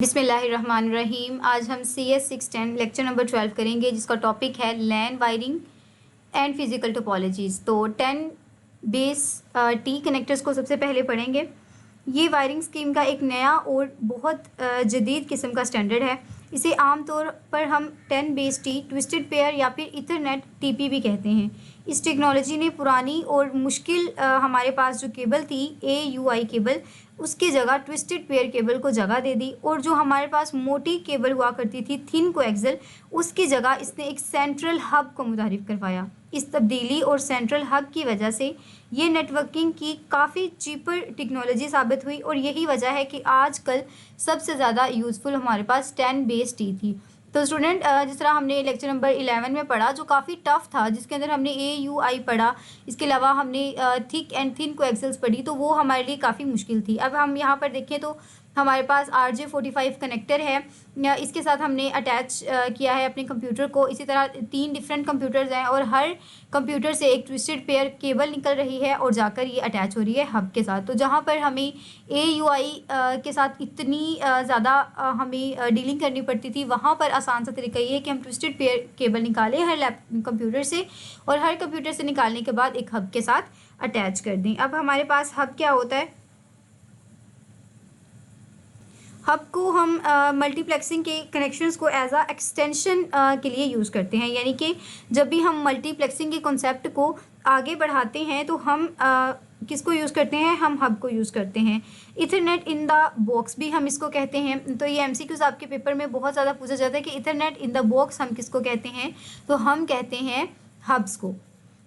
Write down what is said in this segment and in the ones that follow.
बिस्मिल्लाहिर्रहमानिर्रहीम। आज हम CS 610 लेक्चर नंबर 12 करेंगे, जिसका टॉपिक है लैन वायरिंग एंड फिज़िकल टोपोलॉजीज़। तो 10 बेस टी कनेक्टर्स को सबसे पहले पढ़ेंगे। ये वायरिंग स्कीम का एक नया और बहुत जदीद किस्म का स्टैंडर्ड है। इसे आमतौर पर हम 10 बेस टी, ट्विस्टेड पेयर या फिर इथरनेट TP भी कहते हैं। इस टेक्नोलॉजी ने पुरानी और मुश्किल हमारे पास जो केबल थी AUI केबल, उसकी जगह ट्विस्टेड पेयर केबल को जगह दे दी, और जो हमारे पास मोटी केबल हुआ करती थी थिन कोएक्सियल, उसकी जगह इसने एक सेंट्रल हब को मुतारिफ करवाया। इस तब्दीली और सेंट्रल हब की वजह से ये नेटवर्किंग की काफ़ी चीपर टेक्नोलॉजी साबित हुई, और यही वजह है कि आजकल सबसे ज़्यादा यूज़फुल हमारे पास 10 बेस टी थी। तो स्टूडेंट, जिस तरह हमने लेक्चर नंबर 11 में पढ़ा, जो काफ़ी टफ था, जिसके अंदर हमने AUI पढ़ा, इसके अलावा हमने थिक एंड थिन कोएक्सियल्स पढ़ी, तो वो हमारे लिए काफ़ी मुश्किल थी। अब हम यहाँ पर देखें तो हमारे पास RJ45 कनेक्टर है, इसके साथ हमने अटैच किया है अपने कंप्यूटर को। इसी तरह 3 डिफरेंट कंप्यूटर्स हैं, और हर कंप्यूटर से एक ट्विस्टेड पेयर केबल निकल रही है और जाकर ये अटैच हो रही है हब के साथ। तो जहाँ पर हमें AUI के साथ इतनी ज़्यादा हमें डीलिंग करनी पड़ती थी, वहाँ पर आसान सा तरीका ये है कि हम ट्विस्टेड पेयर केबल निकालें हर कंप्यूटर से, और हर कंप्यूटर से निकालने के बाद एक हब के साथ अटैच कर दें। अब हमारे पास हब क्या होता है? हब को हम मल्टीप्लेक्सिंग के कनेक्शंस को एज अ एक्सटेंशन के लिए यूज़ करते हैं। यानी कि जब भी हम मल्टीप्लेक्सिंग के कॉन्सेप्ट को आगे बढ़ाते हैं तो हम किसको यूज़ करते हैं? हम हब को यूज़ करते हैं। इथरनेट इन द बॉक्स भी हम इसको कहते हैं। तो ये MCQs आपके पेपर में बहुत ज़्यादा पूछा जाता है कि इथरनेट इन द बॉक्स हम किसको कहते हैं? तो हम कहते हैं हब्स को।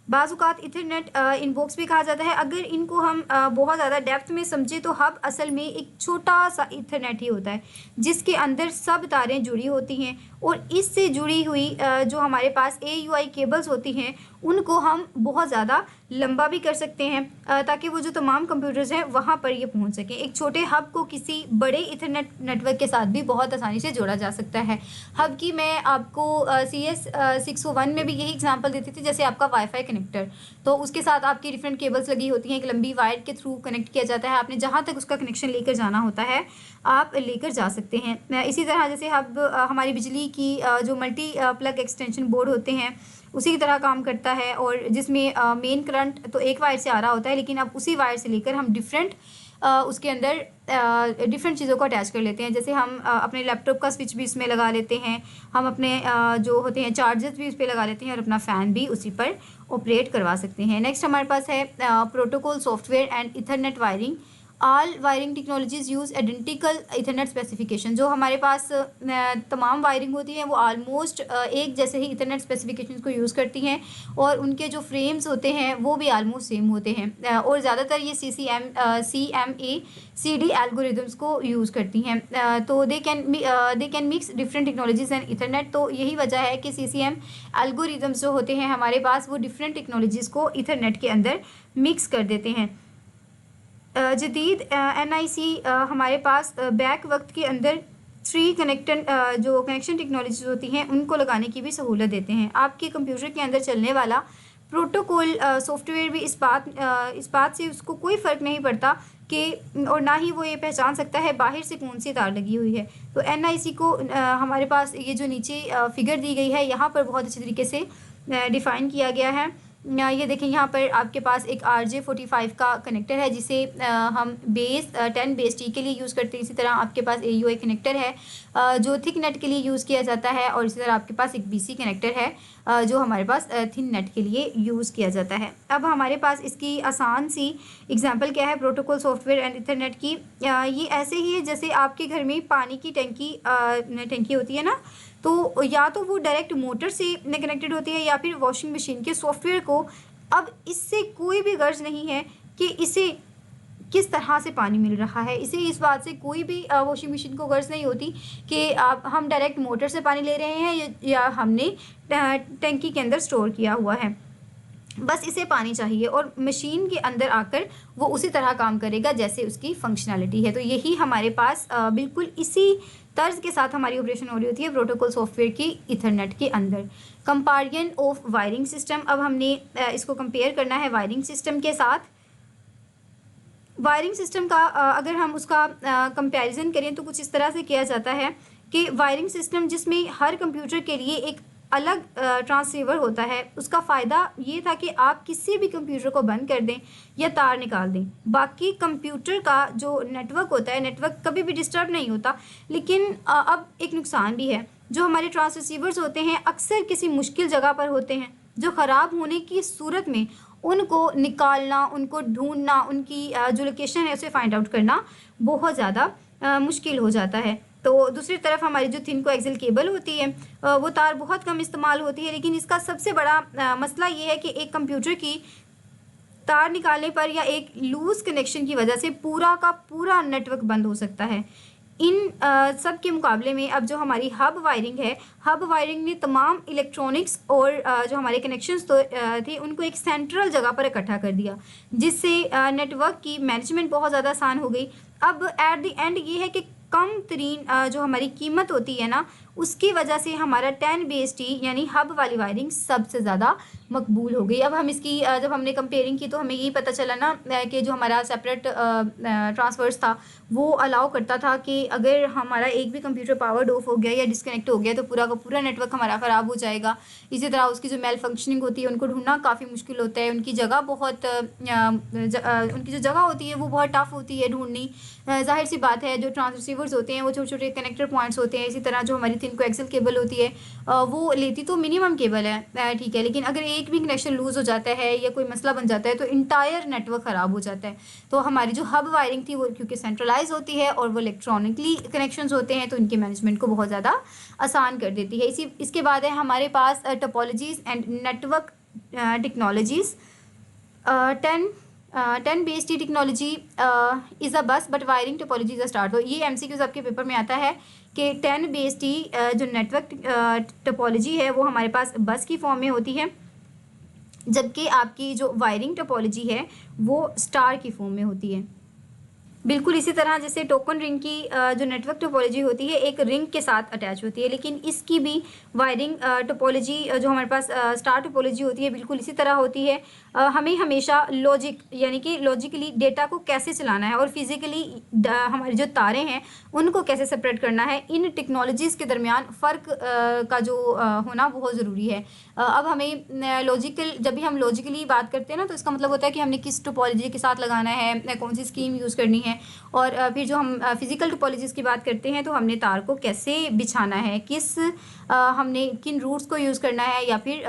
बाज़-औक़ात इथरनेट इनबॉक्स भी कहा जाता है। अगर इनको हम बहुत ज़्यादा डेप्थ में समझें तो हब असल में एक छोटा सा इथरनेट ही होता है, जिसके अंदर सब तारें जुड़ी होती हैं, और इससे जुड़ी हुई जो हमारे पास AUI केबल्स होती हैं, उनको हम बहुत ज़्यादा लंबा भी कर सकते हैं, ताकि वो जो तमाम कंप्यूटर्स हैं वहाँ पर ये पहुँच सकें। एक छोटे हब को किसी बड़े इथरनेट नेटवर्क के साथ भी बहुत आसानी से जोड़ा जा सकता है। हब की मैं आपको CS 601 में भी यही एग्जांपल देती थी, जैसे आपका वाईफाई कनेक्टर, तो उसके साथ आपकी डिफरेंट केबल्स लगी होती हैं, एक लंबी वायर के थ्रू कनेक्ट किया जाता है। आपने जहाँ तक उसका कनेक्शन लेकर जाना होता है, आप लेकर जा सकते हैं। इसी तरह जैसे हब हमारी बिजली की जो मल्टी प्लग एक्सटेंशन बोर्ड होते हैं, उसी की तरह काम करता है, और जिसमें मेन करंट तो एक वायर से आ रहा होता है, लेकिन अब उसी वायर से लेकर हम डिफरेंट उसके अंदर डिफरेंट चीज़ों को अटैच कर लेते हैं। जैसे हम अपने लैपटॉप का स्विच भी इसमें लगा लेते हैं, हम अपने जो होते हैं चार्जर्स भी उस पर लगा लेते हैं, और अपना फ़ैन भी उसी पर ऑपरेट करवा सकते हैं। नेक्स्ट हमारे पास है protocol software and Ethernet wiring. All wiring technologies use identical Ethernet specification. जो हमारे पास तमाम वायरिंग होती हैं वो आलमोस्ट एक जैसे ही इथरनेट स्पेसिफिकेशन को यूज़ करती हैं, और उनके जो फ्रेम्स होते हैं वो भी आलमोस्ट सेम होते हैं, और ज़्यादातर ये CMA CD एल्गोरिदम्स को यूज़ करती हैं। तो they can mix different technologies and Ethernet. तो यही वजह है कि CCM एल्गोरिदम्स जो होते हैं हमारे पास, वो डिफरेंट टेक्नोलॉजीज़ को इथरनेट के अंदर मिक्स कर देते हैं। जदीद NIC हमारे पास बैक वक्त के अंदर 3 जो कनेक्शन टेक्नोलॉजीज होती हैं उनको लगाने की भी सहूलत देते हैं। आपके कंप्यूटर के अंदर चलने वाला प्रोटोकॉल सॉफ्टवेयर भी इस बात से उसको कोई फ़र्क नहीं पड़ता कि, और ना ही वो ये पहचान सकता है बाहर से कौन सी तार लगी हुई है। तो NIC को हमारे पास ये जो नीचे फिगर दी गई है, यहाँ पर बहुत अच्छे तरीके से डिफ़ाइन किया गया है। ये देखें, यहाँ पर आपके पास एक RJ45 का कनेक्टर है, जिसे हम 10 बेस टी के लिए यूज़ करते हैं। इसी तरह आपके पास AUI कनेक्टर है जो थिक नेट के लिए यूज़ किया जाता है, और इसी तरह आपके पास एक BC कनेक्टर है जो हमारे पास थिन नेट के लिए यूज़ किया जाता है। अब हमारे पास इसकी आसान सी एग्जांपल क्या है प्रोटोकॉल सॉफ्टवेयर एंड इथरनेट की? ये ऐसे ही है जैसे आपके घर में पानी की टंकी होती है ना, तो या तो वो डायरेक्ट मोटर से कनेक्टेड होती है, या फिर वॉशिंग मशीन के सॉफ्टवेयर को अब इससे कोई भी गर्ज नहीं है कि इसे किस तरह से पानी मिल रहा है। इसे इस बात से कोई भी वॉशिंग मशीन को गर्ज नहीं होती कि हम डायरेक्ट मोटर से पानी ले रहे हैं या हमने टंकी के अंदर स्टोर किया हुआ है। बस इसे पानी चाहिए, और मशीन के अंदर आकर वो उसी तरह काम करेगा जैसे उसकी फंक्शनैलिटी है। तो यही हमारे पास बिल्कुल इसी तर्ज के साथ हमारी ऑपरेशन हो रही होती है प्रोटोकॉल सॉफ्टवेयर की इथरनेट के अंदर। Comparison of wiring system. अब हमने इसको कंपेयर करना है वायरिंग सिस्टम के साथ। वायरिंग सिस्टम का अगर हम उसका कंपैरिजन करें तो कुछ इस तरह से किया जाता है कि वायरिंग सिस्टम जिसमें हर कंप्यूटर के लिए एक अलग ट्रांसीवर होता है, उसका फ़ायदा ये था कि आप किसी भी कंप्यूटर को बंद कर दें या तार निकाल दें, बाकी कंप्यूटर का जो नेटवर्क होता है, नेटवर्क कभी भी डिस्टर्ब नहीं होता। लेकिन अब एक नुकसान भी है, जो हमारे ट्रांसीवर्स होते हैं अक्सर किसी मुश्किल जगह पर होते हैं, जो ख़राब होने की सूरत में उनको निकालना, उनको ढूंढना, उनकी जो लोकेशन है उसे फाइंड आउट करना बहुत ज़्यादा मुश्किल हो जाता है। तो दूसरी तरफ हमारी जो थिन कोएक्सियल केबल होती है वो तार बहुत कम इस्तेमाल होती है, लेकिन इसका सबसे बड़ा मसला ये है कि एक कंप्यूटर की तार निकालने पर या एक लूज़ कनेक्शन की वजह से पूरा का पूरा नेटवर्क बंद हो सकता है। इन सब के मुकाबले में अब जो हमारी हब वायरिंग है, हब वायरिंग ने तमाम इलेक्ट्रॉनिक्स और जो हमारे कनेक्शंस थे उनको एक सेंट्रल जगह पर इकट्ठा कर दिया, जिससे नेटवर्क की मैनेजमेंट बहुत ज़्यादा आसान हो गई। अब एट द एंड ये है कि कम तरीन जो हमारी कीमत होती है ना, उसकी वजह से हमारा 10BST यानी हब वाली वायरिंग सबसे ज़्यादा मकबूल हो गई। अब हम इसकी जब हमने कंपेयरिंग की तो हमें यही पता चला ना कि जो हमारा सेपरेट ट्रांसफर्स था वो अलाउ करता था कि अगर हमारा एक भी कंप्यूटर पावर्ड ऑफ हो गया या डिस्कनेक्ट हो गया तो पूरा का पूरा नेटवर्क हमारा ख़राब हो जाएगा। इसी तरह उसकी जो मेल फंक्शनिंग होती है उनको ढूंढना काफ़ी मुश्किल होता है, उनकी जगह बहुत उनकी जो जगह होती है वो बहुत टफ होती है ढूंढनी। जाहिर सी बात है, जो ट्रांसीवर्स होते हैं वो छोटे छोटे कनेक्टर पॉइंट्स होते हैं। इसी तरह जो हमारी थिन कोएक्सियल केबल होती है वो लेती तो मिनिमम केबल है, ठीक है, लेकिन अगर एक भी कनेक्शन लूज़ हो जाता है या कोई मसला बन जाता है तो इंटायर नेटवर्क ख़राब हो जाता है। तो हमारी जो हब वायरिंग थी वो क्योंकि सेंट्रलाइज होती है और वो इलेक्ट्रॉनिकली कनेक्शंस होते हैं तो इनके मैनेजमेंट को बहुत ज़्यादा आसान कर देती है। इसके बाद है हमारे पास topologies and network technologies. 10BST technology is a bus but wiring topology is a star. तो ये MCQs आपके पेपर में आता है कि 10BST जो नेटवर्क टोपोलॉजी है वो हमारे पास बस की फॉर्म में होती है, जबकि आपकी जो वायरिंग टोपोलॉजी है वो स्टार की फॉर्म में होती है। बिल्कुल इसी तरह जैसे टोकन रिंग की जो नेटवर्क टोपोलॉजी होती है एक रिंग के साथ अटैच होती है, लेकिन इसकी भी वायरिंग टोपोलॉजी जो हमारे पास स्टार टोपोलॉजी होती है बिल्कुल इसी तरह होती है। हमें हमेशा लॉजिक यानी कि लॉजिकली डेटा को कैसे चलाना है और फिज़िकली हमारी जो तारें हैं उनको कैसे सेपरेट करना है, इन टेक्नोलॉजीज़ के दरमियान फ़र्क का जो होना बहुत ज़रूरी है। अब हमें जब भी हम लॉजिकली बात करते हैं ना तो इसका मतलब होता है कि हमने किस टोपोलॉजी के साथ लगाना है, कौन सी स्कीम यूज़ करनी है। और फिर जो हम फिज़िकल टोपोलॉजीज़ की बात करते हैं तो हमने तार को कैसे बिछाना है, हमने किन रूट्स को यूज़ करना है या फिर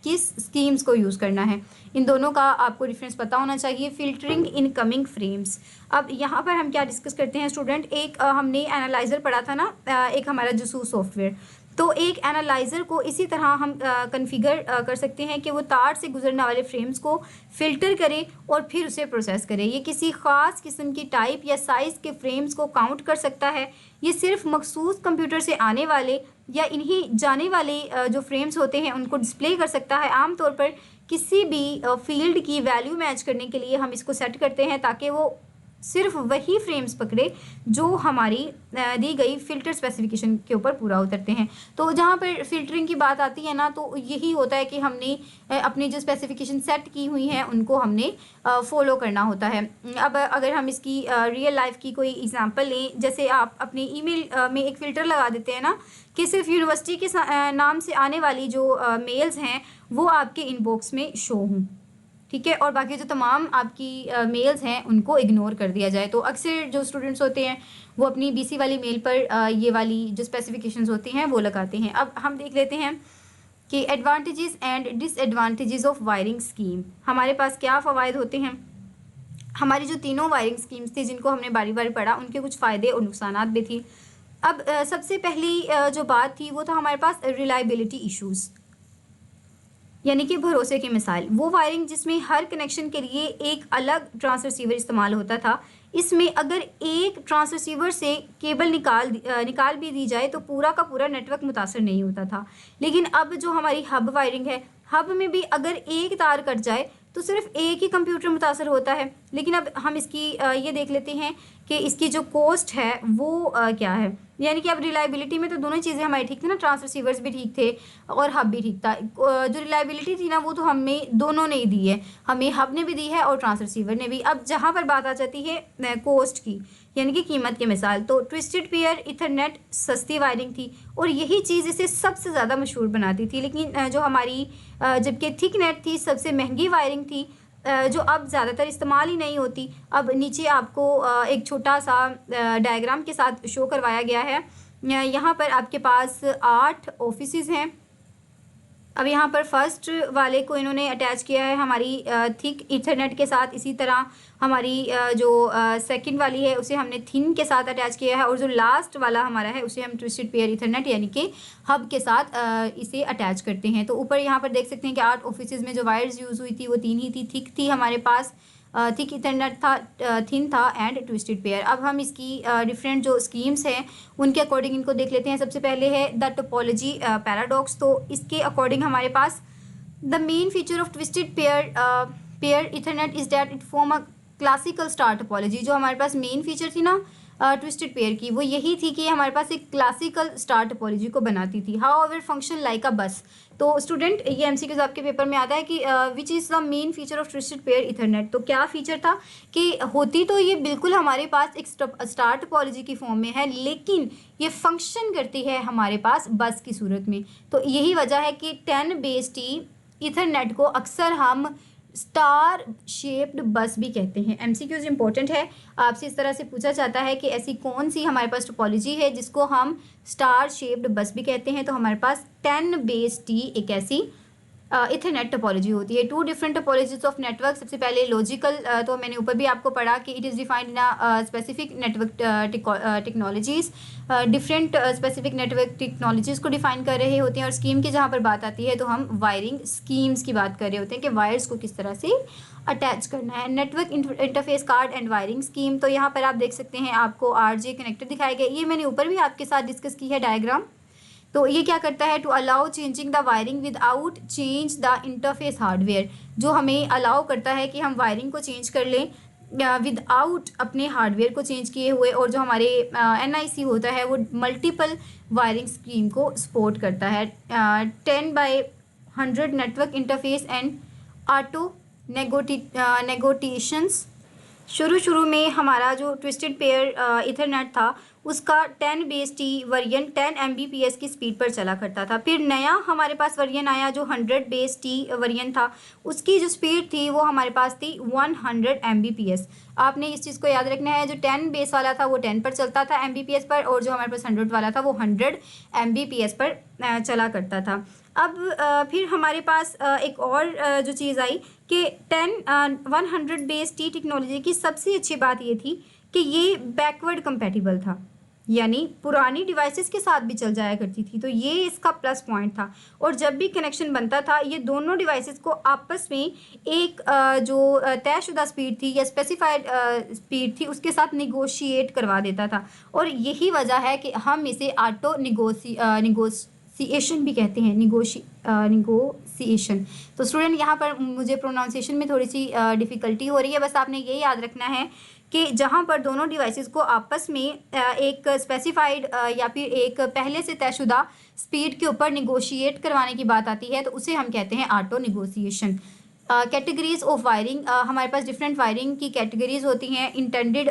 किस स्कीम्स को यूज़ करना है, इन दोनों का आपको डिफरेंस पता होना चाहिए। Filtering incoming frames. अब यहाँ पर हम क्या डिस्कस करते हैं स्टूडेंट, एक हमने एनालाइज़र पढ़ा था ना, एक हमारा जसूस सॉफ्टवेयर। तो एक एनालाइज़र को इसी तरह हम कॉन्फ़िगर कर सकते हैं कि वो तार से गुजरने वाले फ्रेम्स को फ़िल्टर करे और फिर उसे प्रोसेस करे। ये किसी ख़ास किस्म की टाइप या साइज़ के फ्रेम्स को काउंट कर सकता है। ये सिर्फ मखसूस कंप्यूटर से आने वाले या इन्हीं जाने वाले जो फ्रेम्स होते हैं उनको डिस्प्ले कर सकता है। आमतौर पर किसी भी फील्ड की वैल्यू मैच करने के लिए हम इसको सेट करते हैं ताकि वो सिर्फ वही फ्रेम्स पकड़े जो हमारी दी गई फ़िल्टर स्पेसिफिकेशन के ऊपर पूरा उतरते हैं। तो जहाँ पर फ़िल्टरिंग की बात आती है ना तो यही होता है कि हमने अपनी जो स्पेसिफिकेशन सेट की हुई हैं उनको हमने फॉलो करना होता है। अब अगर हम इसकी रियल लाइफ की कोई एग्जांपल लें, जैसे आप अपने ईमेल में एक फ़िल्टर लगा देते हैं ना कि सिर्फ यूनिवर्सिटी के नाम से आने वाली जो मेल्स हैं वो आपके इनबॉक्स में शो हों, ठीक है, और बाकी जो तमाम आपकी मेल्स हैं उनको इग्नोर कर दिया जाए। तो अक्सर जो स्टूडेंट्स होते हैं वो अपनी BC वाली मेल पर ये वाली जो स्पेसिफिकेशंस होती हैं वो लगाते हैं। अब हम देख लेते हैं कि advantages and disadvantages of wiring scheme. हमारे पास क्या फ़वाइद होते हैं। हमारी जो तीनों वायरिंग स्कीम्स थी जिनको हमने बारी बारी पढ़ा उनके कुछ फ़ायदे और नुकसानात भी थी। अब सबसे पहली जो बात थी वो था हमारे पास रिलायबिलिटी इश्यूज़, यानी कि भरोसे की मिसाल। वो वायरिंग जिसमें हर कनेक्शन के लिए एक अलग ट्रांसरिसीवर इस्तेमाल होता था, इसमें अगर एक ट्रांसरिसीवर से केबल निकाल भी दी जाए तो पूरा का पूरा नेटवर्क मुतासर नहीं होता था। लेकिन अब जो हमारी हब वायरिंग है, हब में भी अगर एक तार कट जाए तो सिर्फ एक ही कंप्यूटर मुतासर होता है। लेकिन अब हम इसकी ये देख लेते हैं कि इसकी जो कॉस्ट है वो क्या है। यानी कि अब रिलायबिलिटी में तो दोनों चीज़ें हमारी ठीक थी ना, ट्रांसरिसीवर्स भी ठीक थे और हब भी ठीक था। जो रिलायबिलिटी थी ना वो तो हमें दोनों ने ही दी है, हमें हब ने भी दी है और ट्रांसरिसीवर ने भी। अब जहाँ पर बात आ जाती है कॉस्ट की, यानी कि कीमत की मिसाल, तो ट्विस्टेड पेयर इथरनेट सस्ती वायरिंग थी और यही चीज़ इसे सबसे ज़्यादा मशहूर बनाती थी। लेकिन जो हमारी जबकि थिक नेट थी सबसे महंगी वायरिंग थी, जो अब ज़्यादातर इस्तेमाल ही नहीं होती। अब नीचे आपको एक छोटा सा डायग्राम के साथ शो करवाया गया है। यहाँ पर आपके पास 8 ऑफिसेज हैं। अब यहाँ पर फर्स्ट वाले को इन्होंने अटैच किया है हमारी थिक इथरनेट के साथ, इसी तरह हमारी जो सेकंड वाली है उसे हमने थिन के साथ अटैच किया है और जो लास्ट वाला हमारा है उसे हम ट्विस्टेड पेयर इथरनेट यानी कि हब के साथ इसे अटैच करते हैं। तो ऊपर यहाँ पर देख सकते हैं कि 8 ऑफिसेज में जो वायर्स यूज़ हुई थी वो 3 ही थी, थिक थी हमारे पास, थिक इथरनेट था, थिन था एंड ट्विस्टेड पेयर। अब हम इसकी डिफरेंट जो स्कीम्स हैं उनके अकॉर्डिंग इनको देख लेते हैं। सबसे पहले है द टोपोलॉजी पैराडॉक्स। तो इसके अकॉर्डिंग हमारे पास the main feature of twisted pair Ethernet is that it form a classical star topology. जो हमारे पास मेन फीचर थी ना ट्विस्टेड पेयर की, वो यही थी कि हमारे पास एक क्लासिकल स्टार टोपोलॉजी को बनाती थी। हाउ एवर फंक्शन लाइक अ बस। तो स्टूडेंट ये एमसीक्यूज आपके पेपर में आता है कि which is the main feature of twisted pair Ethernet. तो क्या फीचर था कि होती तो ये बिल्कुल हमारे पास एक स्टार टोपोलॉजी की फॉर्म में है, लेकिन ये फंक्शन करती है हमारे पास बस की सूरत में। तो यही वजह है कि 10 बेस टी इथरनेट को अक्सर हम स्टार शेप्ड बस भी कहते हैं। एमसीक्यूज इंपॉर्टेंट है, आपसे इस तरह से पूछा जाता है कि ऐसी कौन सी हमारे पास टोपोलॉजी है जिसको हम स्टार शेप्ड बस भी कहते हैं। तो हमारे पास 10 बेस टी एक ऐसी इथरनेट टोपोलॉजी होती है। 2 डिफरेंट टोपोलॉजीज ऑफ नेटवर्क। सबसे पहले लॉजिकल, तो मैंने ऊपर भी आपको पढ़ा कि it is defined in specific network technologies. Different specific network technologies को डिफाइन कर रहे होते हैं। और स्कीम की जहाँ पर बात आती है तो हम वायरिंग स्कीम्स की बात कर रहे होते हैं कि वायर्स को किस तरह से अटैच करना है। Network interface card and wiring scheme. तो यहाँ पर आप देख सकते हैं आपको RJ कनेक्टर दिखाए गए, ये मैंने ऊपर भी आपके साथ डिस्कस की है डायग्राम। तो ये क्या करता है, to allow changing the wiring without change the interface hardware. जो हमें अलाउ करता है कि हम वायरिंग को चेंज कर लें विदाउट अपने हार्डवेयर को चेंज किए हुए। और जो हमारे NIC होता है वो मल्टीपल वायरिंग स्कीम को सपोर्ट करता है। 10/100 नेटवर्क इंटरफेस एंड ऑटो नेगोटिएशंस। शुरू में हमारा जो ट्विस्टेड पेयर इथरनेट था उसका 10 बेस टी वर्जन 10 Mbps की स्पीड पर चला करता था। फिर नया हमारे पास वर्जन आया जो 100 बेस टी वर्जन था, उसकी जो स्पीड थी वो हमारे पास थी 100 Mbps। आपने इस चीज़ को याद रखना है, जो 10 बेस वाला था वो 10 पर चलता था Mbps पर, और जो हमारे पास 100 वाला था वो 100 Mbps पर चला करता था। अब फिर हमारे पास एक और जो चीज़ आई कि 100 बेस टी टेक्नोलॉजी की सबसे अच्छी बात ये थी कि ये बैकवर्ड कंपैटिबल था, यानी पुरानी डिवाइसेस के साथ भी चल जाया करती थी। तो ये इसका प्लस पॉइंट था। और जब भी कनेक्शन बनता था ये दोनों डिवाइसेस को आपस में एक जो तयशुदा स्पीड थी या स्पेसिफाइड स्पीड थी उसके साथ निगोशिएट करवा देता था। और यही वजह है कि हम इसे ऑटो निगोशिएशन भी कहते हैं, निगोशिएशन। तो स्टूडेंट यहाँ पर मुझे प्रोनाउंसिएशन में थोड़ी सी डिफ़िकल्टी हो रही है, बस आपने ये याद रखना है कि जहाँ पर दोनों डिवाइसेस को आपस में एक स्पेसिफाइड या फिर एक पहले से तयशुदा स्पीड के ऊपर निगोशिएट करवाने की बात आती है तो उसे हम कहते हैं auto negotiation. Categories of wiring, हमारे पास डिफरेंट वायरिंग की कैटेगरीज होती हैं। इंटेंडेड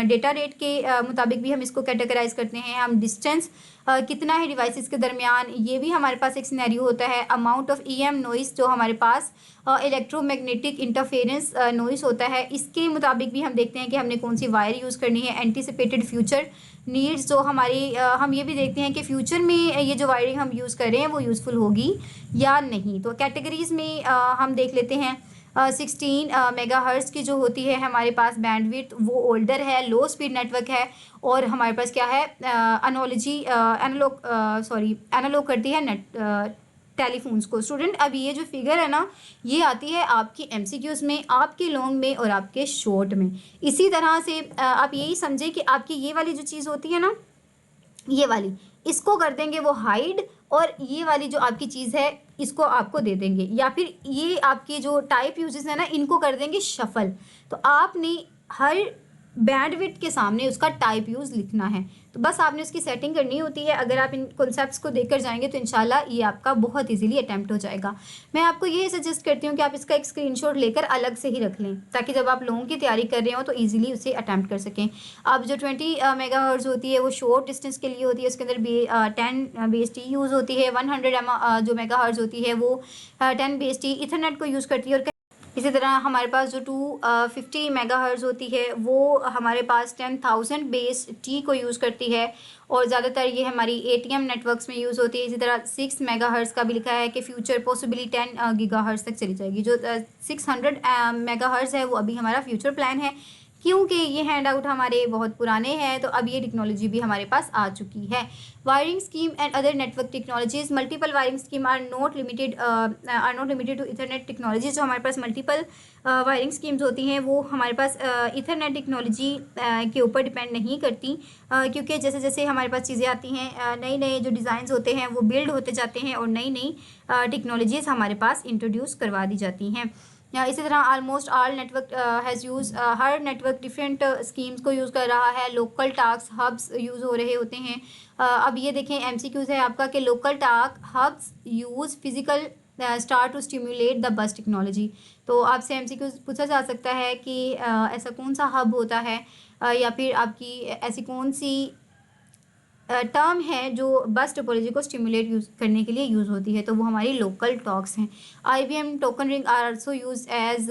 डेटा रेट के मुताबिक भी हम इसको कैटेगराइज करते हैं। हम डिस्टेंस कितना है डिवाइसेस के दरमियान, ये भी हमारे पास एक सिनेरियो होता है। अमाउंट ऑफ EM नॉइस, जो हमारे पास इलेक्ट्रोमैग्नेटिक इंटरफेरेंस नॉइस होता है, इसके मुताबिक भी हम देखते हैं कि हमने कौन सी वायर यूज़ करनी है। एंटीसिपेटेड फ्यूचर नीड्स, जो हमारी हम ये भी देखते हैं कि फ्यूचर में ये जो वायरिंग हम यूज़ कर रहे हैं वो यूज़फुल होगी या नहीं। तो कैटेगरीज़ में हम देख लेते हैं 16 मेगाहर्ट्ज़ की जो होती है हमारे पास बैंडविड्थ, वो ओल्डर है, लो स्पीड नेटवर्क है। और हमारे पास क्या है, एनालॉग करती है नेट टेलीफोन्स को। स्टूडेंट अब ये जो फिगर है ना ये आती है आपकी MCQs में, आपके लॉन्ग में और आपके शॉर्ट में। इसी तरह से आप यही समझें कि आपकी ये वाली जो चीज़ होती है ना, ये वाली, इसको कर देंगे वो हाइड, और ये वाली जो आपकी चीज़ है इसको आपको दे देंगे, या फिर ये आपकी जो टाइप यूजेस है ना इनको कर देंगे शफल। तो आपने हर बैंडविड्थ के सामने उसका टाइप यूज़ लिखना है। तो बस आपने उसकी सेटिंग करनी होती है। अगर आप इन कॉन्सेप्ट्स को देखकर जाएंगे तो इंशाल्लाह ये आपका बहुत इजीली अटैम्प्ट हो जाएगा। मैं आपको ये सजेस्ट करती हूँ कि आप इसका एक स्क्रीनशॉट लेकर अलग से ही रख लें, ताकि जब आप लोगों की तैयारी कर रहे हो तो ईजिली उसे अटैम्प्ट कर सकें। अब जो 20 मेगाहर्ट्ज़ होती है वो शॉर्ट डिस्टेंस के लिए होती है, उसके अंदर 10 BST यूज़ होती है। 100 जो मेगाहर्ट्ज़ होती है वो 10 BST ईथरनेट को यूज़ करती है। और इसी तरह हमारे पास जो 250 मेगाहर्ट्ज़ होती है वो हमारे पास 10,000 बेस टी को यूज़ करती है, और ज़्यादातर ये हमारी ATM नेटवर्क्स में यूज़ होती है। इसी तरह 6 मेगाहर्ट्ज़ का भी लिखा है कि फ्यूचर पॉसिबली 10 गीगाहर्ट्ज़ तक चली जाएगी। जो 600 मेगाहर्ट्ज़ है वो अभी हमारा फ्यूचर प्लान है, क्योंकि ये हैंड आउट हमारे बहुत पुराने हैं, तो अब ये टेक्नोलॉजी भी हमारे पास आ चुकी है। Wiring scheme and other network technologies, multiple wiring scheme are not limited to ethernet technology. जो हमारे पास मल्टीपल वायरिंग स्कीम्स होती हैं वो हमारे पास इथरनेट टेक्नोलॉजी के ऊपर डिपेंड नहीं करती, क्योंकि जैसे जैसे हमारे पास चीज़ें आती हैं, नए नए जो डिज़ाइंस होते हैं वो बिल्ड होते जाते हैं और नई नई टेक्नोलॉजीज़ हमारे पास इंट्रोड्यूस करवा दी जाती हैं। इसी तरह almost all network has use, her network different schemes को यूज़ कर रहा है। लोकल टास्क हब्स यूज़ हो रहे होते हैं। अब ये देखें MCQs है आपका कि local task hubs use physical start to stimulate the bus technology. तो आपसे MCQs पूछा जा सकता है कि ऐसा कौन सा हब होता है, या फिर आपकी ऐसी कौन सी टर्म है जो बस टोपोलॉजी को स्टिमुलेट यूज़ करने के लिए यूज़ होती है, तो वो हमारी लोकल टॉक्स हैं। IBM token ring are also use as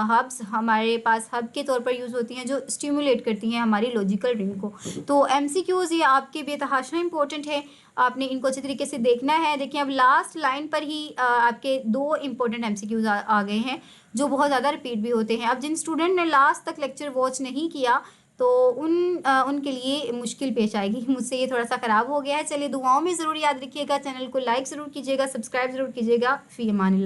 hubs, हमारे पास हब के तौर पर यूज़ होती हैं जो स्टिमुलेट करती हैं हमारी लॉजिकल रिंग को। तो MCQs ये आपके बेतहाशा इंपॉर्टेंट है, आपने इनको अच्छे तरीके से देखना है। देखिए अब लास्ट लाइन पर ही आपके 2 इंपॉर्टेंट MCQs आ गए हैं जो बहुत ज़्यादा रिपीट भी होते हैं। अब जिन स्टूडेंट ने लास्ट तक लेक्चर वॉच नहीं किया तो उनके लिए मुश्किल पेश आएगी। मुझसे ये थोड़ा सा ख़राब हो गया है। चलिए दुआओं में ज़रूर याद रखिएगा, चैनल को लाइक ज़रूर कीजिएगा, सब्सक्राइब ज़रूर कीजिएगा। फ़ी अमान अल्लाह।